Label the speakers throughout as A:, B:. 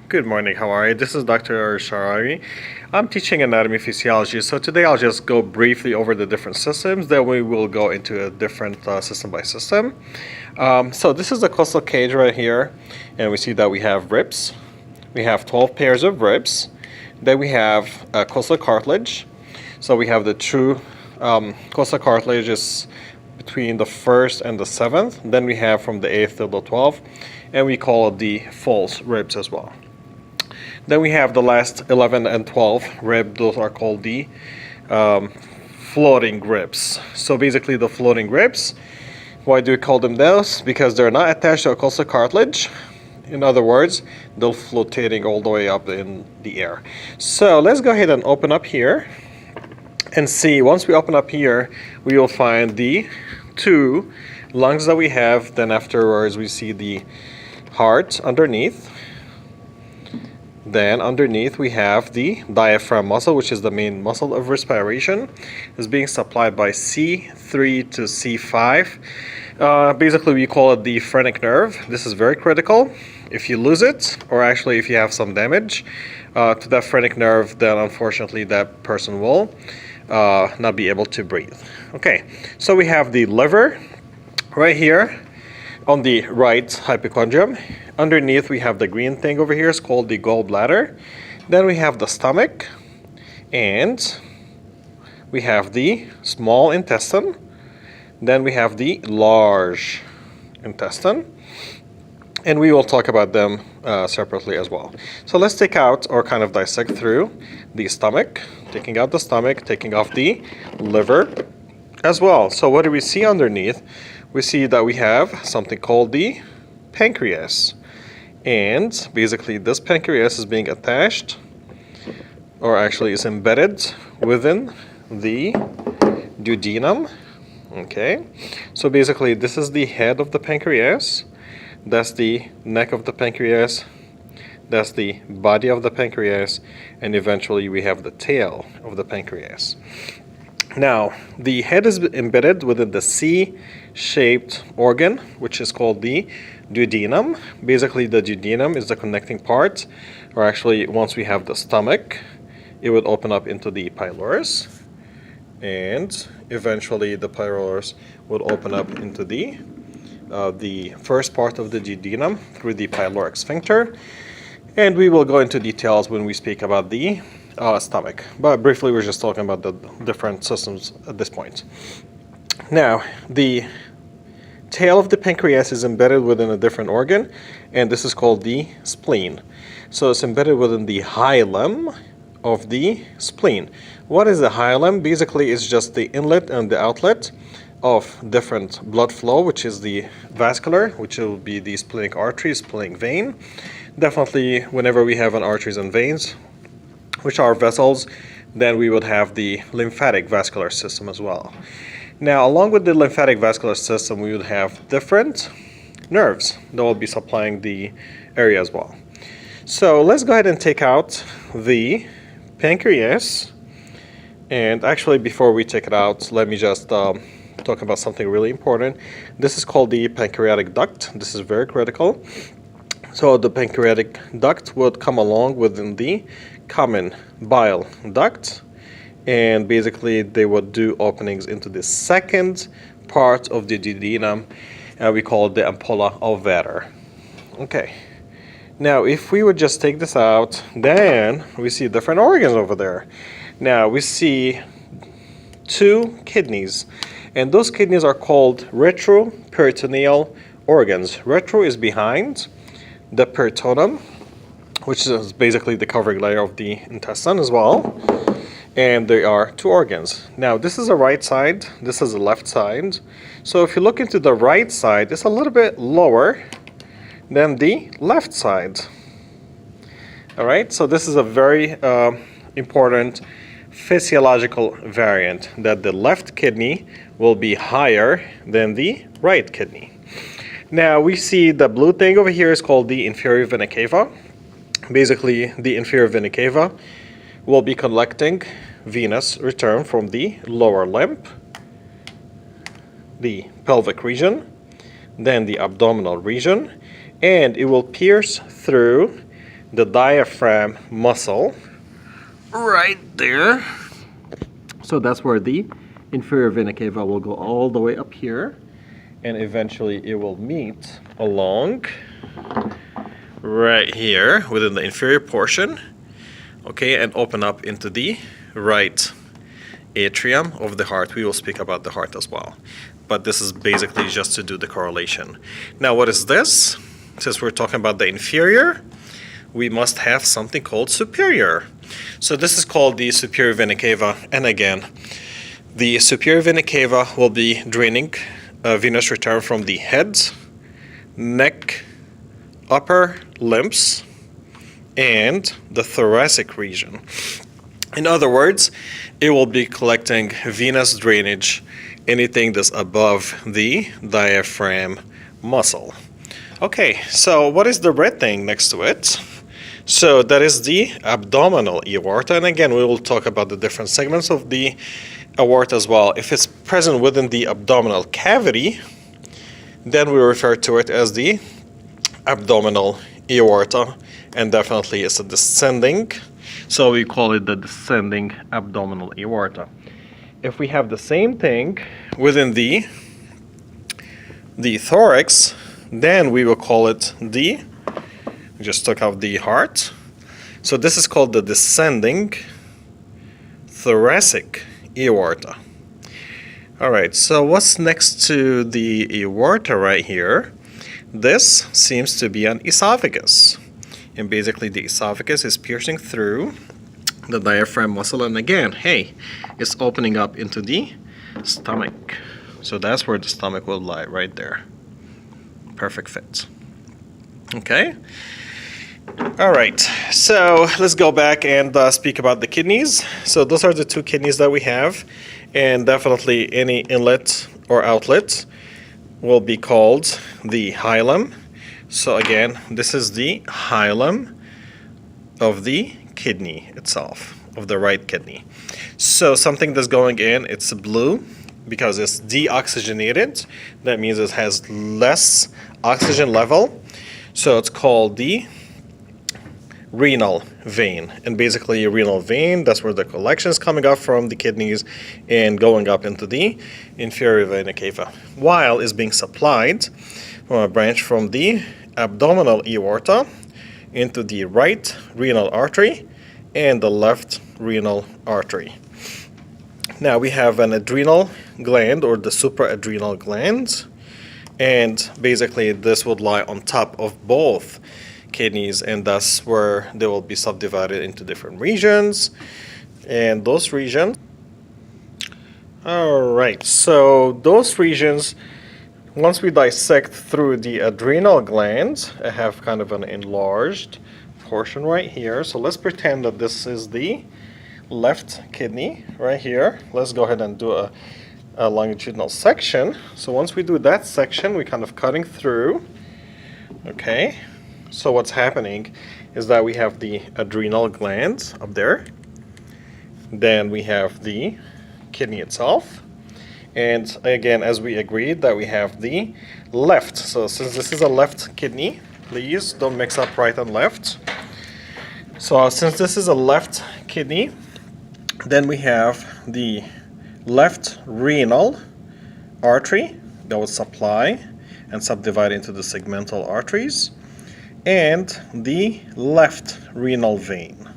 A: Good morning, how are you? This is Dr. Sharari. I'm teaching anatomy physiology, so today I'll just go briefly over the different systems, then we will go into a different system by system. So this is the costal cage right here, and we see that we have ribs. We have 12 pairs of ribs. Then we have costal cartilage. So we have the true costal cartilage is between the 1st and the 7th. Then we have from the 8th to the 12th, and we call it the false ribs as well. Then we have the last 11 and 12 rib. Those are called the floating ribs. So basically the floating ribs, why do we call them those? Because they're not attached to a costal cartilage. In other words, they're floating all the way up in the air. So let's go ahead and open up here and see. Once we open up here, we will find the two lungs that we have. Then afterwards we see the heart underneath. Then underneath we have the diaphragm muscle, which is the main muscle of respiration. It's being supplied by C3 to C5. Basically we call it the phrenic nerve. This is very critical. If you lose it, or actually if you have some damage to that phrenic nerve, then unfortunately that person will not be able to breathe. Okay, so we have the liver right here on the right hypochondrium. Underneath we have the green thing over here. It's called the gallbladder. Then we have the stomach, and we have the small intestine. Then we have the large intestine, and we will talk about them separately as well. So let's take out or kind of dissect through the stomach, taking out the stomach, taking off the liver as well. So what do we see underneath? We see that we have something called the pancreas. And basically this pancreas is being attached, or actually is embedded within the duodenum. Okay, so basically this is the head of the pancreas. That's the neck of the pancreas. That's the body of the pancreas. And eventually we have the tail of the pancreas. Now, the head is embedded within the C-shaped organ, which is called the duodenum. Basically, the duodenum is the connecting part, or actually, once we have the stomach, it would open up into the pylorus, and eventually the pylorus would open up into the first part of the duodenum through the pyloric sphincter, and we will go into details when we speak about the stomach. But briefly, we're just talking about the different systems at this point. Now, the tail of the pancreas is embedded within a different organ, and this is called the spleen. So it's embedded within the hilum of the spleen. What is the hilum? Basically, it's just the inlet and the outlet of different blood flow, which is the vascular, which will be the splenic artery, splenic vein. Definitely, whenever we have an arteries and veins, which are vessels, then we would have the lymphatic vascular system as well. Now, along with the lymphatic vascular system, we would have different nerves that will be supplying the area as well. So let's go ahead and take out the pancreas. And actually, before we take it out, let me just talk about something really important. This is called the pancreatic duct. This is very critical. So the pancreatic duct would come along within the common bile duct, and basically they would do openings into the second part of the duodenum, and we call it the ampulla alveolar. Okay, now if we would just take this out, then we see different organs over there. Now we see two kidneys, and those kidneys are called retroperitoneal organs. Retro is behind the peritoneum, which is basically the covering layer of the intestine as well. And there are two organs. Now, this is the right side, this is the left side. So if you look into the right side, it's a little bit lower than the left side. All right, so this is a very important physiological variant, that the left kidney will be higher than the right kidney. Now, we see the blue thing over here is called the inferior vena cava. Basically, the inferior vena cava will be collecting venous return from the lower limb, the pelvic region, then the abdominal region, and it will pierce through the diaphragm muscle right there. So that's where the inferior vena cava will go all the way up here, and eventually it will meet along right here within the inferior portion, okay, and open up into the right atrium of the heart. We will speak about the heart as well, but this is basically just to do the correlation. Now, what is this? Since we're talking about the inferior, we must have something called superior. So this is called the superior vena cava, and again, the superior vena cava will be draining venous return from the head, neck, upper limbs, and the thoracic region. In other words, it will be collecting venous drainage, anything that's above the diaphragm muscle. Okay, so what is the red thing next to it? So that is the abdominal aorta, and again, we will talk about the different segments of the aorta as well. If it's present within the abdominal cavity, then we refer to it as the abdominal aorta, and definitely it's a descending, so we call it the descending abdominal aorta. If we have the same thing within the thorax, then we will call it the, just took out the heart, so this is called the descending thoracic aorta. All right, so what's next to the aorta right here? This seems to be an esophagus, and basically the esophagus is piercing through the diaphragm muscle, and again, hey, it's opening up into the stomach. So that's where the stomach will lie, right there. Perfect fit. Okay. All right, so let's go back and speak about the kidneys. So those are the two kidneys that we have, and definitely any inlet or outlet will be called the hilum. So again, this is the hilum of the kidney itself, of the right kidney. So something that's going in, it's blue because it's deoxygenated. That means it has less oxygen level. So it's called the renal vein, and basically a renal vein, that's where the collection is coming up from the kidneys and going up into the inferior vena cava, while is being supplied from a branch from the abdominal aorta into the right renal artery and the left renal artery. Now we have an adrenal gland, or the supraadrenal gland, and basically this would lie on top of both kidneys, and that's where they will be subdivided into different regions, and those regions, all right, so those regions, once we dissect through the adrenal glands, I have kind of an enlarged portion right here. So let's pretend that this is the left kidney right here. Let's go ahead and do a longitudinal section. So once we do that section, we're kind of cutting through. Okay, so what's happening is that we have the adrenal glands up there. Then we have the kidney itself. And again, as we agreed, that we have the left. So since this is a left kidney, please don't mix up right and left. So since this is a left kidney, then we have the left renal artery that will supply and subdivide into the segmental arteries, and the left renal vein.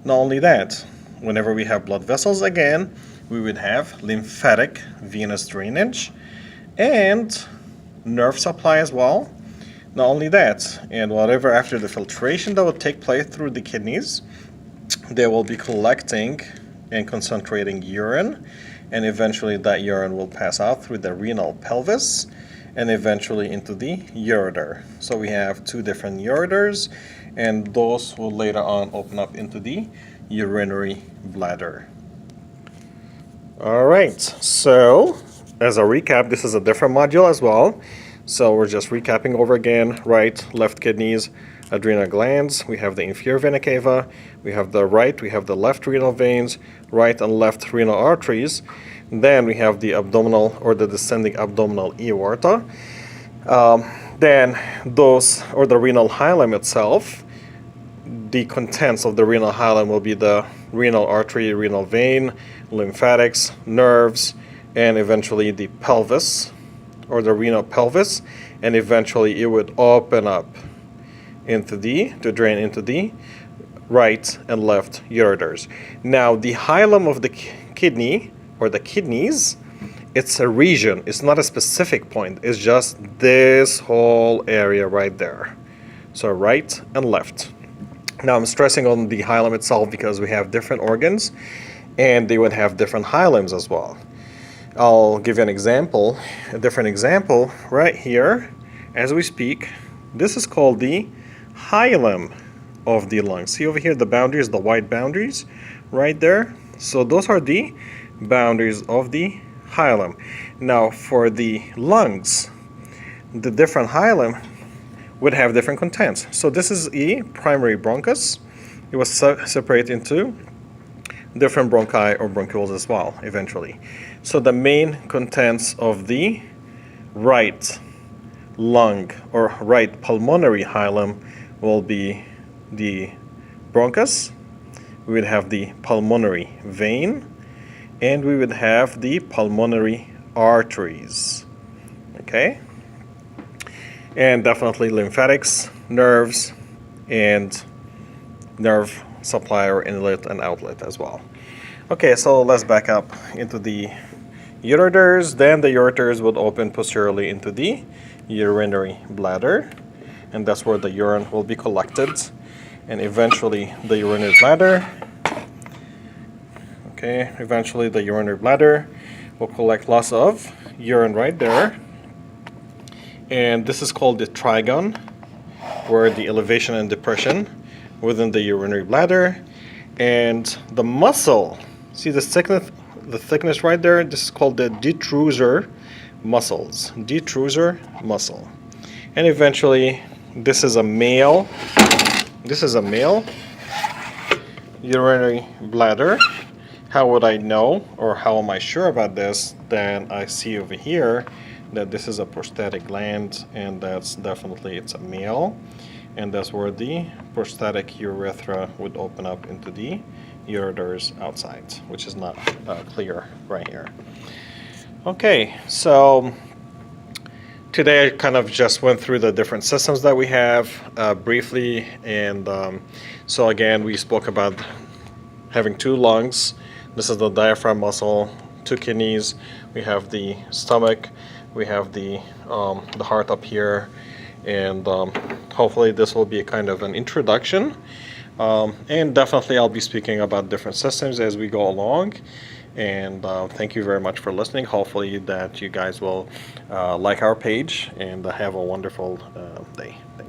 A: Not only that, whenever we have blood vessels again, we would have lymphatic venous drainage and nerve supply as well. Not only that, and whatever after the filtration that will take place through the kidneys, they will be collecting and concentrating urine, and eventually that urine will pass out through the renal pelvis and eventually into the ureter. So we have two different ureters, and those will later on open up into the urinary bladder. All right, so as a recap, this is a different module as well. So we're just recapping over again: right, left kidneys, adrenal glands, we have the inferior vena cava, we have the right, we have the left renal veins, right and left renal arteries, then we have the abdominal or the descending abdominal aorta, then those, or the renal hilum itself, the contents of the renal hilum will be the renal artery, renal vein, lymphatics, nerves, and eventually the pelvis, or the renal pelvis, and eventually it would open up to drain into the right and left ureters. Now, the hilum of the kidney, or the kidneys, it's a region. It's not a specific point. It's just this whole area right there. So right and left. Now, I'm stressing on the hilum itself because we have different organs, and they would have different hilums as well. I'll give you an example, a different example right here as we speak. This is called the hilum of the lungs. See over here the boundaries, the white boundaries right there. So those are the boundaries of the hilum. Now for the lungs, the different hilum would have different contents. So this is a primary bronchus. It was separated into different bronchi or bronchioles as well eventually. So the main contents of the right lung or right pulmonary hilum will be the bronchus, we would have the pulmonary vein, and we would have the pulmonary arteries. Okay? And definitely lymphatics, nerves, and nerve supply or inlet and outlet as well. Okay, so let's back up into the ureters. Then the ureters would open posteriorly into the urinary bladder, and that's where the urine will be collected. And eventually the urinary bladder, will collect lots of urine right there. And this is called the trigon, where the elevation and depression within the urinary bladder. And the muscle, see the thickness right there? This is called the detrusor muscles. Detrusor muscle. And eventually, this is a male urinary bladder. How would I know, or how am I sure about this? Then I see over here that this is a prostatic gland, and that's definitely, it's a male, and that's where the prostatic urethra would open up into the ureters outside, which is not clear right here. Okay, so today I kind of just went through the different systems that we have briefly, and so again we spoke about having two lungs. This is the diaphragm muscle, two kidneys, we have the stomach, we have the heart up here, and hopefully this will be a kind of an introduction, and definitely I'll be speaking about different systems as we go along. And thank you very much for listening. Hopefully that you guys will like our page and have a wonderful day. Thank you.